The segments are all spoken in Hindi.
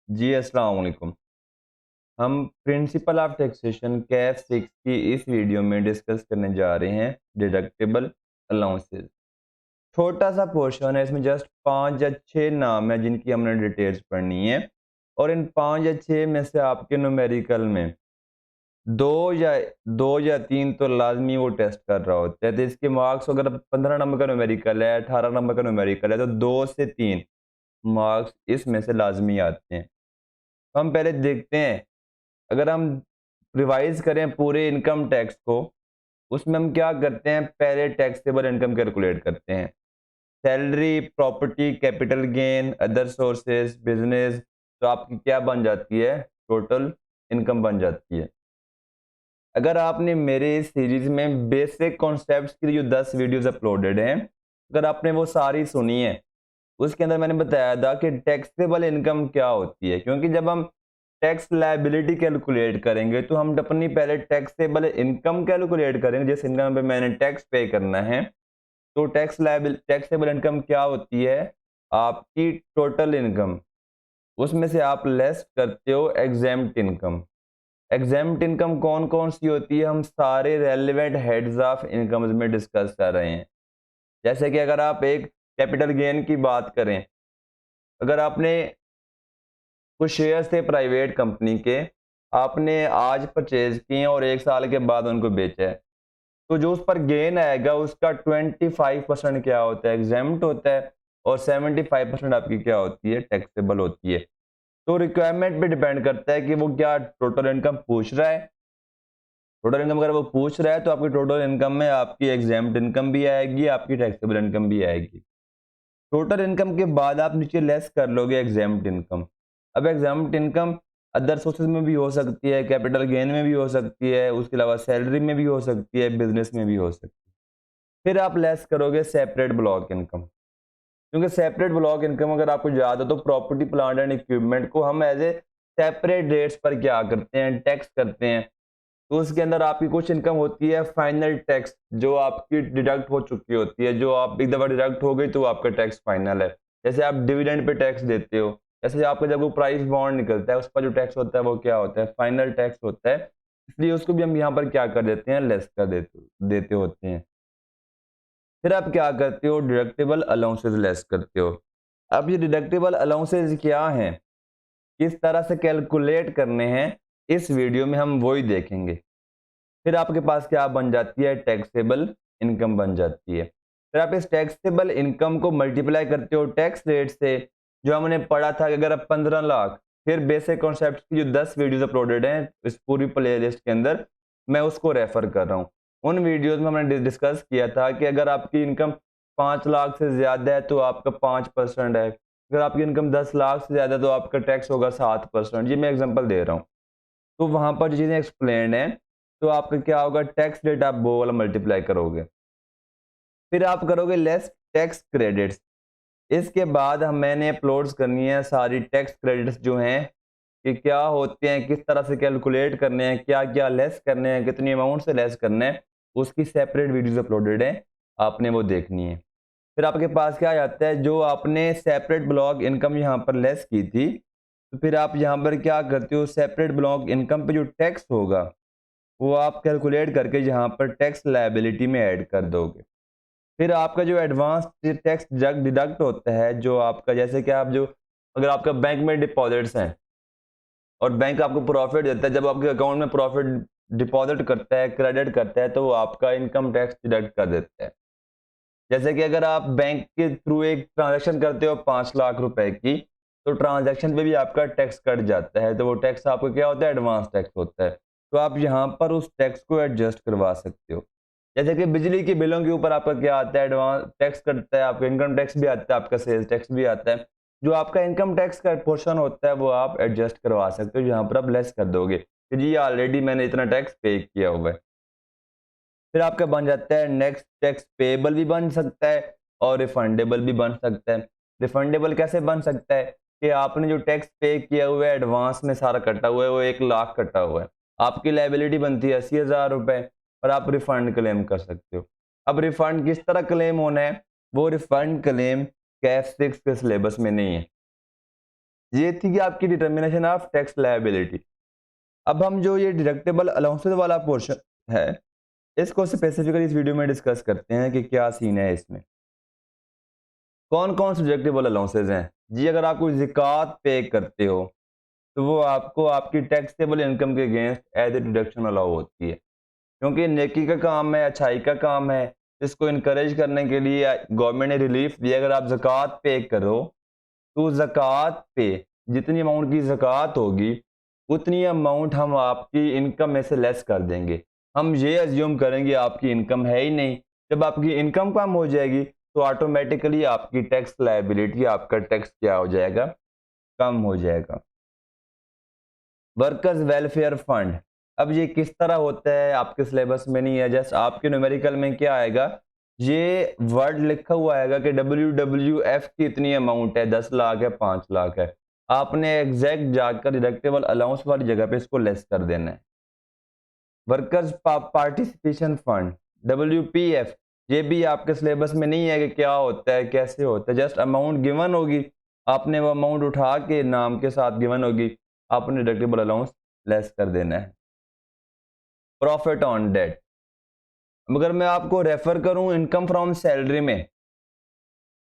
जी, अस्सलाम वालेकुम। हम प्रिंसिपल ऑफ टैक्सेशन कैफ 6 की इस वीडियो में डिस्कस करने जा रहे हैं डिडक्टेबल अलाउंसेस। छोटा सा पोर्शन है, इसमें जस्ट 5 या 6 नाम है जिनकी हमने डिटेल्स पढ़नी है और इन 5 या 6 में से आपके न्यूमेरिकल में 2 या 2 या 3 तो लाज़मी वो टेस्ट कर रहा होता है। तो इसके मार्क्स अगर 15 नंबर का न्यूमेरिकल है, 18 नंबर का न्यूमेरिकल है तो 2 से 3 मार्क्स इसमें से लाज़मी आते हैं। हम पहले देखते हैं, अगर हम रिवाइज़ करें पूरे इनकम टैक्स को, उसमें हम क्या करते हैं, पहले टैक्सेबल इनकम कैलकुलेट करते हैं। Salary, property, capital gain, other sources, business, तो आपकी क्या बन जाती है, टोटल इनकम बन जाती है। अगर आपने मेरे इस सीरीज़ में बेसिक कॉन्सेप्ट्स की जो 10 वीडियोज़ अपलोडेड हैं, अगर आपने वो सारी सुनी है, उसके अंदर मैंने बताया था कि टैक्सेबल इनकम क्या होती है, क्योंकि जब हम टैक्स लायबिलिटी कैलकुलेट करेंगे तो हम अपनी पहले टैक्सेबल इनकम कैलकुलेट करेंगे, जिस इनकम पे मैंने टैक्स पे करना है। तो टैक्सेबल इनकम क्या होती है, आपकी टोटल इनकम, उसमें से आप लेस करते हो एग्जेम्प्ट इनकम। एग्जेम्प्ट इनकम कौन कौन सी होती है, हम सारे रेलिवेंट हेड्स ऑफ इनकम्स में डिस्कस कर रहे हैं। जैसे कि अगर आप एक कैपिटल गेन की बात करें, अगर आपने कुछ शेयर्स थे प्राइवेट कंपनी के, आपने आज परचेज किए हैं और 1 साल के बाद उनको बेचा है। तो जो उस पर गेन आएगा उसका 25% क्या होता है, एग्जेम्प्ट होता है और 75% आपकी क्या होती है, टैक्सेबल होती है। तो रिक्वायरमेंट पे डिपेंड करता है कि वो क्या टोटल इनकम पूछ रहा है। टोटल इनकम अगर वो पूछ रहा है तो आपकी टोटल इनकम में आपकी एग्जेम्प्ट इनकम भी आएगी, आपकी टैक्सेबल इनकम भी आएगी। टोटल इनकम के बाद आप नीचे लेस कर लोगे एग्जेम्प्ट इनकम। अब एग्जेम्प्ट इनकम अदर सोर्सेज में भी हो सकती है, कैपिटल गेन में भी हो सकती है, उसके अलावा सैलरी में भी हो सकती है, बिजनेस में भी हो सकती है। फिर आप लेस करोगे सेपरेट ब्लॉक इनकम, क्योंकि सेपरेट ब्लॉक इनकम अगर आपको याद हो तो प्रॉपर्टी प्लांट एंड इक्विपमेंट को हम एज ए सेपरेट रेट्स पर क्या करते हैं, टैक्स करते हैं। तो उसके अंदर आपकी कुछ इनकम होती है फाइनल टैक्स, जो आपकी डिडक्ट हो चुकी होती है, जो आप एक दफ़ा डिडक्ट हो गई तो आपका टैक्स फाइनल है। जैसे आप डिविडेंड पे टैक्स देते हो, जैसे आपका जब वो प्राइस बॉन्ड निकलता है उस पर जो टैक्स होता है वो क्या होता है, फाइनल टैक्स होता है। इसलिए उसको भी हम यहाँ पर क्या कर देते हैं, लेस कर देते देते होते हैं। फिर आप क्या करते हो, डिडक्टेबल अलाउंसेस लेस करते हो। अब ये डिडक्टेबल अलाउंसेस क्या हैं, किस तरह से कैलकुलेट करने हैं, इस वीडियो में हम वही देखेंगे। फिर आपके पास क्या बन जाती है, टैक्सेबल इनकम बन जाती है। फिर आप इस टैक्सेबल इनकम को मल्टीप्लाई करते हो टैक्स रेट से, जो हमने पढ़ा था कि अगर आप 15 लाख, फिर बेसिक कॉन्सेप्ट की जो 10 वीडियोस अपलोडेड हैं इस पूरी प्लेलिस्ट के अंदर, मैं उसको रेफर कर रहा हूँ। उन वीडियोस में हमने डिस्कस किया था कि अगर आपकी इनकम 5 लाख से ज़्यादा है तो आपका 5% है, अगर आपकी इनकम 10 लाख से ज़्यादा है तो आपका टैक्स होगा 7%। ये मैं एग्जांपल दे रहा हूँ। तो वहाँ पर जो चीज़ें एक्सप्लेन्ड हैं, तो आपका क्या होगा, टैक्स रेट आप वो वाला मल्टीप्लाई करोगे। फिर आप करोगे लेस टैक्स क्रेडिट्स। इसके बाद हम मैंने अपलोड्स करनी है सारी टैक्स क्रेडिट्स जो हैं, कि क्या होते हैं, किस तरह से कैलकुलेट करने हैं, क्या-क्या लेस करने हैं, कितनी अमाउंट से लेस करना है, उसकी सेपरेट वीडियोज़ अपलोडेड हैं, आपने वो देखनी है। फिर आपके पास क्या आ जाता है, जो आपने सेपरेट ब्लॉक इनकम यहाँ पर लेस की थी, तो फिर आप यहाँ पर क्या करते हो, सेपरेट ब्लॉक इनकम पे जो टैक्स होगा वो आप कैलकुलेट करके यहाँ पर टैक्स लायबिलिटी में ऐड कर दोगे। फिर आपका जो एडवांस टैक्स डिडक्ट होता है, जो आपका, जैसे कि आप जो, अगर आपका बैंक में डिपॉजिट्स हैं और बैंक आपको प्रॉफिट देता है, जब आपके अकाउंट में प्रॉफिट डिपॉजिट करता है, क्रेडिट करता है, तो वो आपका इनकम टैक्स डिडक्ट कर देता है। जैसे कि अगर आप बैंक के थ्रू एक ट्रांजैक्शन करते हो 5 लाख रुपए की, तो ट्रांजैक्शन पे भी आपका टैक्स कट जाता है, तो वो टैक्स आपका क्या होता है, एडवांस टैक्स होता है। तो आप यहाँ पर उस टैक्स को एडजस्ट करवा सकते हो। जैसे कि बिजली के बिलों के ऊपर आपका क्या आता है, एडवांस टैक्स कटता है, आपका इनकम टैक्स भी आता है, आपका सेल्स टैक्स भी आता है। जो आपका इनकम टैक्स का पोर्शन होता है वो आप एडजस्ट करवा सकते हो, यहाँ पर आप लेस कर दोगे कि जी ऑलरेडी मैंने इतना टैक्स पे किया हुआ है। फिर आपका बन जाता है नेक्स्ट, टैक्स पेएबल भी बन सकता है और रिफंडेबल भी बन सकता है। रिफंडेबल कैसे बन सकता है, कि आपने जो टैक्स पे किया हुआ है एडवांस में सारा कटा हुआ है, वो 1 लाख कटा हुआ है। आपकी लायबिलिटी बनती है 80,000 रुपए और आप रिफंड क्लेम कर सकते हो। अब रिफंड किस तरह क्लेम होना है, वो रिफंड क्लेम कैफ 6 के सिलेबस में नहीं है। ये थी कि आपकी डिटर्मिनेशन ऑफ टैक्स लायबिलिटी। अब हम जो ये डिडक्टेबल अलाउंसेस वाला पोर्शन है, इसको स्पेसिफिकली इस वीडियो में डिस्कस करते हैं कि क्या सीन है इसमें। कौन कौन से डिडक्टेबल अलाउंसेस हैं जी? अगर आप कोई ज़िकात पे करते हो तो वो आपको आपकी टैक्सेबल इनकम के against as a deduction allow होती है, क्योंकि नेकी का काम है, अच्छाई का काम है। इसको इनकरेज करने के लिए गवर्नमेंट ने रिलीफ दिया। अगर आप ज़कात पे करो तो ज़कात पे जितनी अमाउंट की ज़कात होगी उतनी अमाउंट हम आपकी इनकम में से लेस कर देंगे। हम ये अज्यूम करेंगे आपकी इनकम है ही नहीं। जब आपकी इनकम कम हो जाएगी तो ऑटोमेटिकली आपकी टैक्स लायबिलिटी, आपका टैक्स क्या हो जाएगा? कम हो जाएगा। वर्कर्स वेलफेयर फंड, अब ये किस तरह होता है आपके सिलेबस में नहीं है। जस्ट आपके न्यूमेरिकल में क्या आएगा, ये वर्ड लिखा हुआ आएगा कि WWF की इतनी अमाउंट है, 10 लाख है, 5 लाख है। आपने एग्जैक्ट जाकर डिडक्टेबल अलाउंस वाली जगह पे इसको लेस कर देना है। वर्कर्स पार्टिसिपेशन फंड WPF, ये भी आपके सिलेबस में नहीं है कि क्या होता है, कैसे होता है। जस्ट अमाउंट गिवन होगी, आपने वो अमाउंट उठा के नाम के साथ गिवन होगी, आपने डिडक्टेबल अलाउंस लेस कर देना है। प्रॉफिट ऑन डेट, अगर मैं आपको रेफर करूं इनकम फ्रॉम सैलरी में,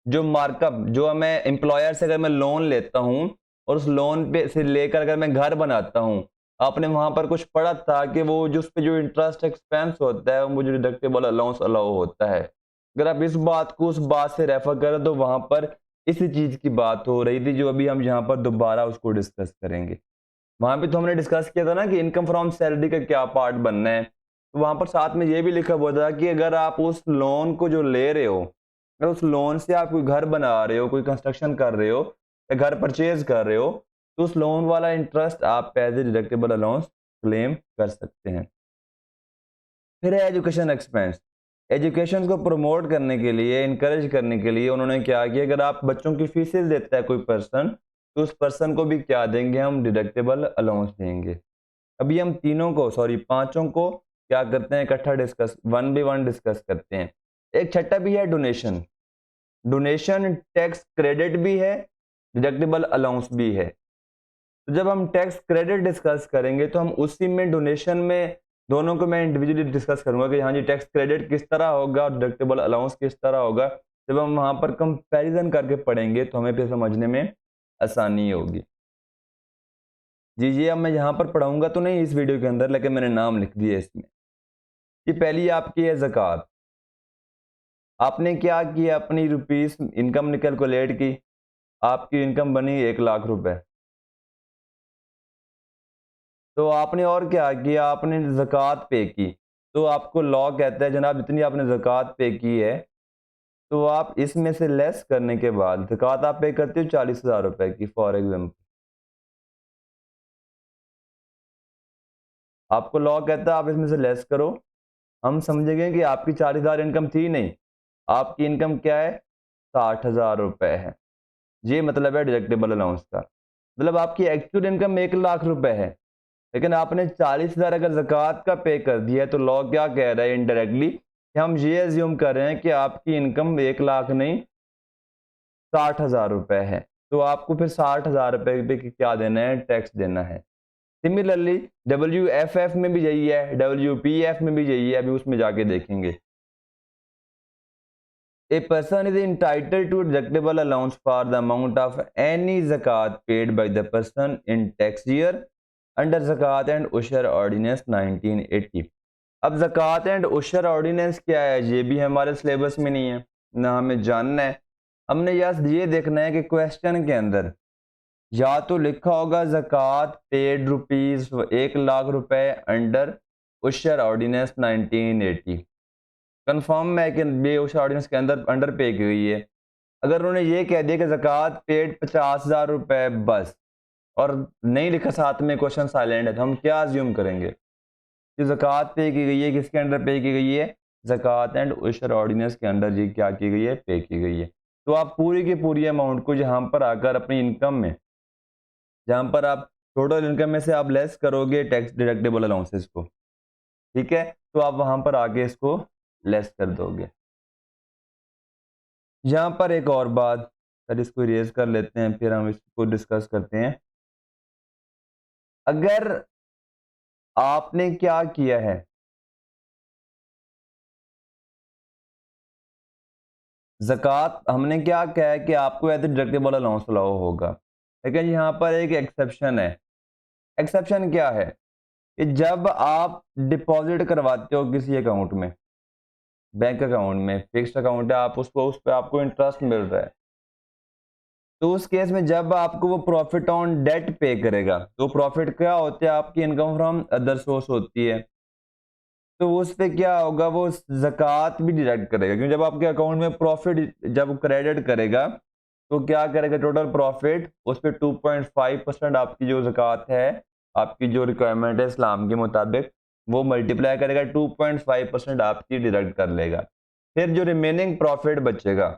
जो मार्कअप जो मैं एम्प्लॉयर से अगर मैं लोन लेता हूं और उस लोन पे से लेकर अगर मैं घर बनाता हूं, आपने वहां पर कुछ पढ़ा था कि वो जो उस पे जो इंटरेस्ट एक्सपेंस होता है वो मुझे डिडक्टेबल अलाउंस अलाउ होता है। अगर आप इस बात को उस बात से रेफर करें तो वहां पर इसी चीज की बात हो रही थी जो अभी हम यहाँ पर दोबारा उसको डिस्कस करेंगे। वहां पे तो हमने डिस्कस किया था ना कि इनकम फ्रॉम सैलरी का क्या पार्ट बनना है। तो वहां पर साथ में ये भी लिखा हुआ था कि अगर आप उस लोन को जो ले रहे हो, अगर उस लोन से आप कोई घर बना रहे हो, कोई कंस्ट्रक्शन कर रहे हो या घर परचेज कर रहे हो, तो उस लोन वाला इंटरेस्ट आप as a deductible allowance claim कर सकते हैं। फिर है एजुकेशन एक्सपेंस। एजुकेशन को प्रमोट करने के लिए, इनकरेज करने के लिए उन्होंने क्या किया, अगर आप बच्चों की फीसेस देता है कोई पर्सन, तो उस पर्सन को भी क्या देंगे, हम डिडक्टेबल अलाउंस देंगे। अभी हम तीनों को, सॉरी पांचों को क्या करते हैं, इकट्ठा discuss, one by one discuss करते हैं। एक छठा भी है डोनेशन। डोनेशन टैक्स क्रेडिट भी है, डिडक्टेबल अलाउंस भी है। तो जब हम टैक्स क्रेडिट डिस्कस करेंगे तो हम उसी में डोनेशन में दोनों को मैं इंडिविजुअली डिस्कस करूंगा कि हाँ जी टैक्स क्रेडिट किस तरह होगा और डिडक्टेबल अलाउंस किस तरह होगा। जब हम वहां पर कंपैरिजन करके पढ़ेंगे तो हमें फिर समझने में आसानी होगी। जी ये अब मैं यहाँ पर पढ़ाऊंगा तो नहीं इस वीडियो के अंदर, लेकिन मैंने नाम लिख दिया इसमें। ये पहली आपकी है ज़कात। आपने क्या किया, अपनी रुपीस इनकम कैलकुलेट की, आपकी इनकम बनी 1 लाख रुपए। तो आपने और क्या किया, आपने ज़कात पे की। तो आपको लॉ कहता है जनाब जितनी आपने ज़कात पे की है, तो आप इसमें से लेस करने के बाद, ज़कात आप पे करते हो 40,000 रुपए की फॉर एग्जाम्पल, आपको लॉ कहता है आप इसमें से लेस करो। हम समझेंगे कि आपकी 40,000 इनकम थी नहीं, आपकी इनकम क्या है, 60,000 रुपए है। ये मतलब है डिडक्टेबल अलाउंस का। मतलब आपकी एक्चुअल इनकम 1 लाख रुपए है, लेकिन आपने 40,000 अगर ज़कात का पे कर दिया है, तो लॉ क्या कह रहा है इनडायरेक्टली, कि हम ये एज्यूम कर रहे हैं कि आपकी इनकम 1 लाख नहीं 60,000 रुपए है। तो आपको फिर 60,000 रुपए पे क्या देना है, टैक्स देना है। सिमिलरली WFF में भी यही है, WPF में भी यही है, अभी उसमें जाके देखेंगे। A person is entitled to deductible allowance for the amount of any zakat paid by the person in tax year under Zakat and Ushur Ordinance 1980। अब ज़कात एंड उशर ऑर्डिनेंस क्या है, ये भी हमारे सिलेबस में नहीं है, ना हमें जानना है। हमने ये देखना है कि क्वेश्चन के अंदर या तो लिखा होगा ज़कात पेड रुपीस 1 लाख रुपए अंडर उशर ऑर्डिनेंस 1980, कन्फर्म है कि ये उशर ऑर्डिनेंस के अंदर अंडर पे की गई है। अगर उन्होंने ये कह दिया कि ज़कात पेड 50,000 रुपए बस, और नहीं लिखा साथ में, क्वेश्चन साइलेंट है, तो हम क्या अज्यूम करेंगे कि ज़कात पे की गई है, किसके अंडर पे की गई है, ज़कात एंड उशर ऑर्डिनेंस के अंडर ये क्या की गई है, पे की गई है। तो आप पूरी की पूरी अमाउंट को यहाँ पर आकर अपनी इनकम में, जहाँ पर आप टोटल इनकम में से आप लेस करोगे टैक्स डिडक्टेबल अलाउंसेस को, ठीक है, तो आप वहाँ पर आके इसको लेस कर दोगे। यहाँ पर एक और बात पहले इसको इरेज कर लेते हैं, फिर हम इसको डिस्कस करते हैं। अगर आपने क्या किया है, ज़कात हमने क्या कहा है कि आपको as a deductible allowance allow होगा, लेकिन यहाँ पर एक एक्सेप्शन है। एक्सेप्शन क्या है कि जब आप डिपॉजिट करवाते हो किसी अकाउंट में, बैंक अकाउंट में, फिक्स्ड अकाउंट है, आप उसको उस पर आपको इंटरेस्ट मिल रहा है, तो उस केस में जब आपको वो प्रॉफिट ऑन डेट पे करेगा, तो प्रॉफिट क्या होते हैं, आपकी इनकम फ्रॉम अदर सोर्स होती है, तो उस पे क्या होगा, वो ज़कात भी डिडक्ट करेगा, क्योंकि जब आपके अकाउंट में प्रॉफिट जब क्रेडिट करेगा, तो क्या करेगा, टोटल प्रॉफिट उस पे 2.5% आपकी जो ज़कात है, आपकी जो रिक्वायरमेंट है इस्लाम के मुताबिक, वो मल्टीप्लाई करेगा, 2.5% आपकी डिडक्ट कर लेगा। फिर जो रिमेनिंग प्रॉफिट बचेगा,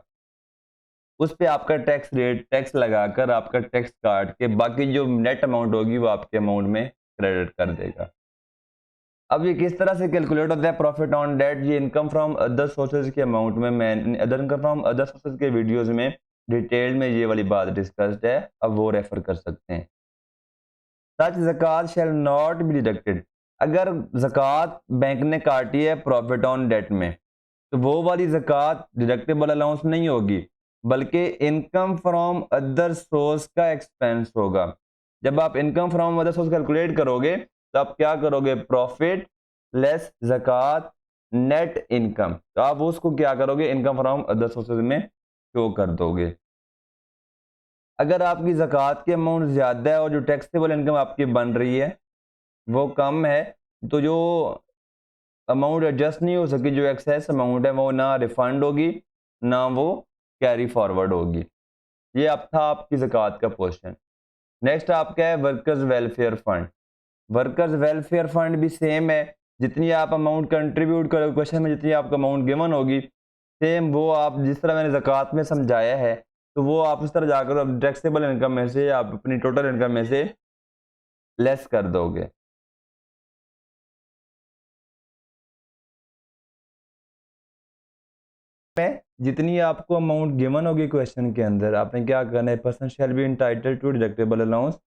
उस पे आपका टैक्स रेट, टैक्स लगाकर आपका टैक्स काट के बाकी जो नेट अमाउंट होगी वो आपके अमाउंट में क्रेडिट कर देगा। अब ये किस तरह से कैलकुलेट होता है प्रॉफिट ऑन डेट, ये इनकम फ्रॉम अदर सोर्सेज के अमाउंट में, मैं other income from other sources के वीडियोस में डिटेल में ये वाली बात डिस्कस्ड है, अब वो रेफर कर सकते हैं। सच ज़कात शैल नॉट बी डिडक्टेड, अगर ज़कात बैंक ने काटी है प्रॉफिट ऑन डेट में, तो वो वाली ज़कात डिडक्टेबल अलाउंस नहीं होगी, बल्कि इनकम फ्रॉम अदर सोर्स का एक्सपेंस होगा। जब आप income from other source calculate करोगे, तो आप क्या करोगे, प्रॉफिट लेस ज़कात नेट इनकम, तो आप उसको क्या करोगे, इनकम फ्रॉम अदर सोर्सेज में शो कर दोगे। अगर आपकी ज़कात की अमाउंट ज़्यादा है और जो टैक्सेबल इनकम आपकी बन रही है वो कम है, तो जो अमाउंट एडजस्ट नहीं हो सकी, जो एक्सेस अमाउंट है, वो ना रिफंड होगी, ना वो कैरी फॉरवर्ड होगी। ये अब था आपकी ज़कात का पोर्शन। नेक्स्ट आपका है workers welfare fund. Workers welfare fund भी सेम है, जितनी आप अमाउंट कंट्रीब्यूट करोगे क्वेश्चन में, जितनी आपको अमाउंट गिवन होगी, सेम वो आप जिस तरह मैंने ज़कात में समझाया है, तो वो आप उस तरह जाकर टैक्सेबल इनकम में से आप अपनी टोटल इनकम में से लेस कर दोगे। में जितनी आपको अमाउंट गिवन होगी क्वेश्चन के अंदर, आपने क्या करना है, person shall be entitled to deductible allowance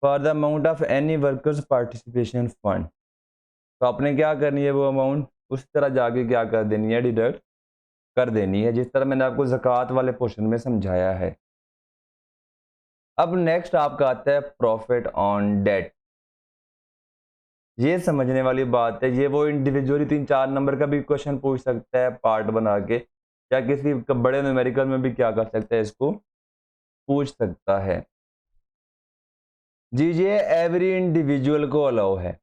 for the amount of any workers participation fund. तो आपने क्या करनी है, वो अमाउंट उस तरह जाके क्या कर देनी है, डिडक्ट कर देनी है, जिस तरह मैंने आपको ज़कात वाले पोर्शन में समझाया है। अब नेक्स्ट आपका आता है प्रॉफिट ऑन डेट। ये समझने वाली बात है, ये वो इंडिविजुअली 3-4 नंबर का भी क्वेश्चन पूछ सकता है पार्ट बना के, या किसी बड़े न्यूमेरिकल में भी क्या कर सकता है, इसको पूछ सकता है। जी, ये एवरी इंडिविजुअल को अलाउ है।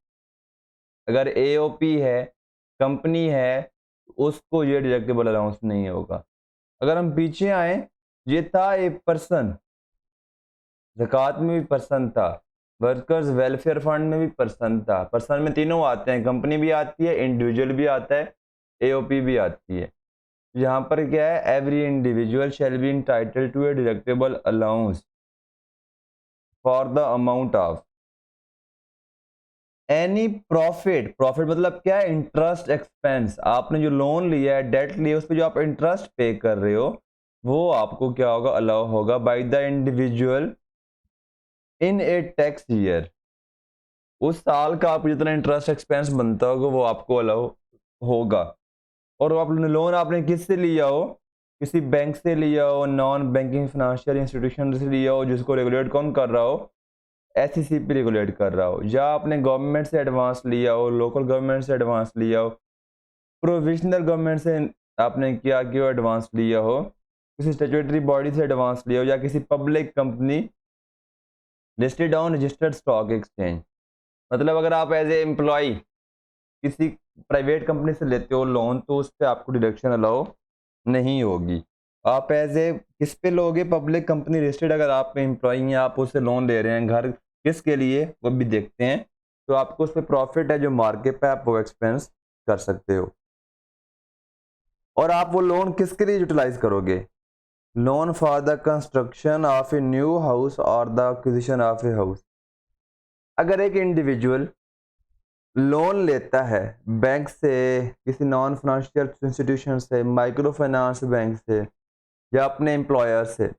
अगर एओपी है, कंपनी है, उसको ये डिडक्टेबल अलाउंस नहीं होगा। अगर हम पीछे आए, ये था ए पर्सन, ज़कात में भी पर्सन था, वर्कर्स वेलफेयर फंड में भी पर्सन था। पर्सन में तीनों आते हैं, कंपनी भी आती है, इंडिविजुअल भी आता है, एओपी भी आती है। यहाँ पर क्या है, every individual shall be entitled to a deductible allowance for the amount of any profit. Profit मतलब क्या है, इंटरेस्ट एक्सपेंस, आपने जो लोन लिया है, डेट लिया है, उस पर जो आप इंटरेस्ट पे कर रहे हो, वो आपको क्या होगा, अलाउ होगा bye the individual in a tax year. उस साल का आप जितना इंटरेस्ट एक्सपेंस बनता होगा वो आपको अलाउ होगा। और आपने लोन आपने किससे लिया हो, किसी बैंक से लिया हो, नॉन बैंकिंग फाइनेंशियल इंस्टीट्यूशन से लिया हो, जिसको रेगुलेट कौन कर रहा हो, एसईसीपी रेगुलेट कर रहा हो, या आपने गवर्नमेंट से एडवांस लिया हो, लोकल गवर्नमेंट से एडवांस लिया हो, प्रोविजनल गवर्नमेंट से आपने क्या किया एडवांस लिया हो, किसी स्टैट्यूटरी बॉडी से एडवांस लिया हो, या किसी public company listed on registered stock exchange. मतलब अगर आप एज ए एम्प्लॉय किसी प्राइवेट कंपनी से लेते हो लोन, तो उस पर आपको डिडक्शन अलाउ नहीं होगी। आप एज ए किस पे लोगे, पब्लिक कंपनी रजिस्टर्ड, अगर आप एम्प्लॉय हैं, आप उससे लोन ले रहे हैं, घर किसके लिए वो भी देखते हैं, तो आपको उस पर प्रॉफिट है जो मार्केट पे, आप वो एक्सपेंस कर सकते हो। और आप वो लोन किसके लिए यूटिलाइज करोगे, loan for the construction of a new house और the acquisition of a house. अगर एक इंडिविजुअल लोन लेता है बैंक से, किसी नॉन फाइनेंशियल इंस्टीट्यूशन से, माइक्रो फाइनेंस बैंक से, या अपने एम्प्लॉयर से,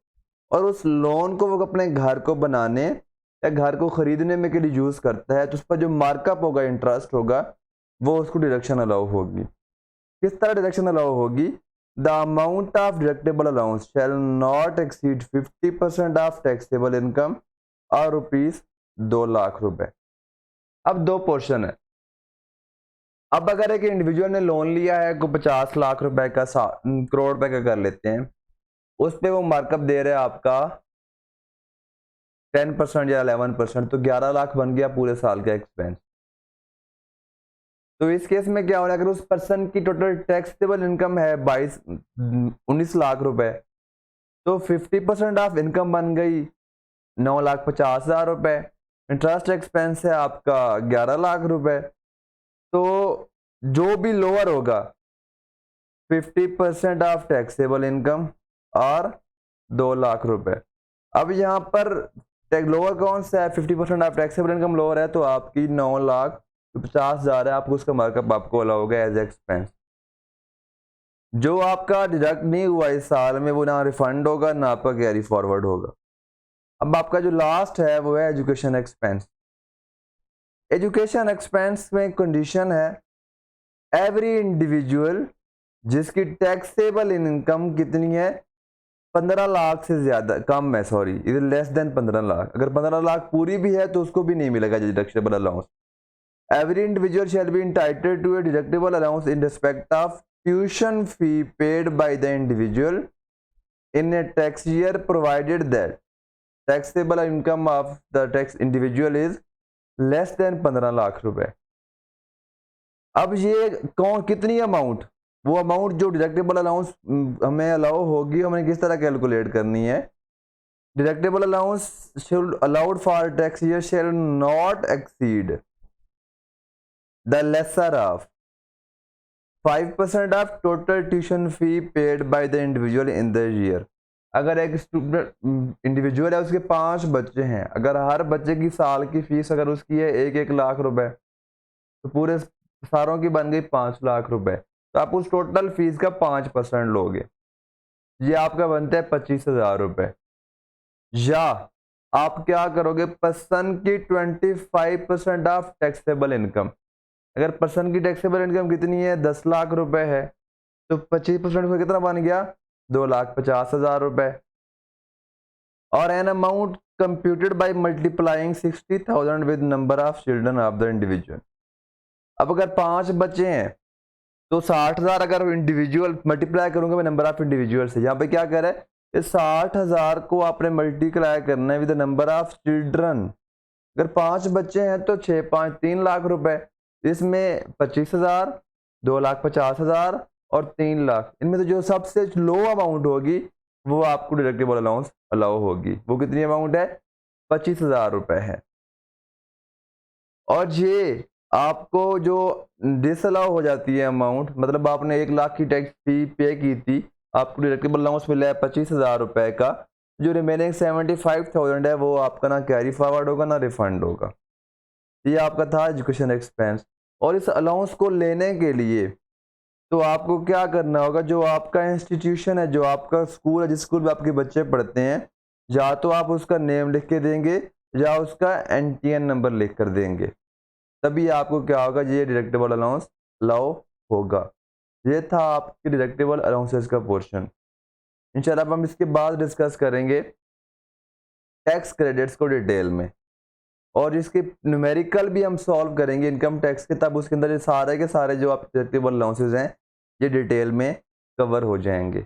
और उस लोन को वो अपने घर को बनाने या घर को खरीदने में के लिए यूज़ करता है, तो उस पर जो मार्कअप होगा, इंटरेस्ट होगा, वो उसको डिडक्शन अलाउ होगी। किस तरह डिडक्शन अलाउ होगी? The amount of deductible allowance shell not exceed 50% of taxable income और ₹2,00,000। अब दो पोर्शन है। अब अगर एक इंडिविजुअल ने लोन लिया है को 50 लाख रुपए का, करोड़ रुपए का कर लेते हैं, उस पे वो मार्कअप दे रहे हैं आपका 10% या 11%, तो 11 लाख बन गया पूरे साल का एक्सपेंस। तो इस केस में क्या हो रहा है, अगर उस पर्सन की टोटल टैक्सेबल इनकम है 19 लाख रुपए, तो 50% ऑफ इनकम बन गई 9,50,000 रुपए। इंटरेस्ट एक्सपेंस है आपका 11 लाख रुपए। तो जो भी लोअर होगा 50% ऑफ टैक्सेबल इनकम और 2 लाख रुपए। अब यहाँ पर लोअर कौन सा है? 50% ऑफ टैक्सेबल इनकम लोअर है, तो आपकी 9,50,000 है, आपको उसका मार्कअप आपको अलाउ होगा एज एक्सपेंस। जो आपका डिडक्ट नहीं हुआ इस साल में, वो ना रिफंड होगा ना आपका कैरी फॉरवर्ड होगा। अब आपका जो लास्ट है वो है एजुकेशन एक्सपेंस। एजुकेशन एक्सपेंस में कंडीशन है, एवरी इंडिविजुअल जिसकी टैक्सेबल इनकम कितनी है, 15 लाख से ज्यादा, कम है, सॉरी, इधर लेस देन 15 लाख। अगर 15 लाख पूरी भी है तो उसको भी नहीं मिलेगा deductible allowance. Every individual shall be entitled to a deductible allowance in respect of tuition fee paid by the individual in a tax year provided that taxable income of the tax individual is less than 15 lakh रुपए। अब ये कौन, कितनी अमाउंट, वो अमाउंट जो डिडक्टेबल अलाउंस हमें अलाउ होगी, हमें किस तरह कैलकुलेट करनी है? Deductible allowance should allowed for tax year shall not exceed the lesser of 5% of total tuition fee paid by the individual in the year. अगर एक स्टूडेंट इंडिविजुअल है, उसके 5 बच्चे हैं, अगर हर बच्चे की साल की फीस अगर उसकी है 1-1 लाख रुपए, तो पूरे सारों की बन गई 5 लाख रुपए। तो आप उस टोटल फीस का 5% लोगे, ये आपका बनता है 25,000 रुपए। या आप क्या करोगे, पर्सन की 25% ऑफ टैक्सेबल इनकम। अगर पर्सन की टैक्सेबल इनकम कितनी है, 10 लाख रुपए है, तो 25% का कितना बन गया, 2,50,000 रुपए। और an amount computed by multiplying 60,000 with number of children of the individual. अब अगर 5 बच्चे हैं तो 60,000 अगर इंडिविजुअल मल्टीप्लाई करूंगा मैं नंबर ऑफ इंडिविजुअल से, यहाँ पे क्या कर रहा है, इस 60,000 को आपने मल्टीप्लाई करना है विद नंबर ऑफ चिल्ड्रन। अगर 5 बच्चे हैं तो 6 5 3 लाख रुपए, इसमें 25,000, 2,50,000 और 3 लाख, इनमें से जो सबसे लो अमाउंट होगी वो आपको डिडक्टेबल अलाउंस अलाउ होगी। वो कितनी अमाउंट है, 25,000 रुपए है। और ये आपको जो डिसअलाउ हो जाती है अमाउंट, मतलब आपने 1 लाख की टैक्स फी पे की थी, आपको डिडक्टेबल अलाउंस मिला है 25,000 रुपए का, जो रिमेनिंग 75,000 है वो आपका ना कैरी फॉरवर्ड होगा ना रिफंड होगा। ये आपका था एजुकेशन एक्सपेंस। और इस अलाउंस को लेने के लिए तो आपको क्या करना होगा, जो आपका इंस्टीट्यूशन है, जो आपका स्कूल है, जिस स्कूल में आपके बच्चे पढ़ते हैं, या तो आप उसका नेम लिख के देंगे या उसका एनटीएन नंबर लिख कर देंगे, तभी आपको क्या होगा, ये डिडक्टेबल अलाउंस अलाउ होगा। ये था आपके डिडक्टेबल अलाउंसेस का पोर्शन। इंशाल्लाह हम इसके बाद डिस्कस करेंगे टैक्स क्रेडिट्स को डिटेल में, और इसके न्यूमेरिकल भी हम सॉल्व करेंगे इनकम टैक्स के, तब उसके अंदर ये सारे के सारे जो आप डिडक्टेबल अलाउंसेस हैं ये डिटेल में कवर हो जाएंगे।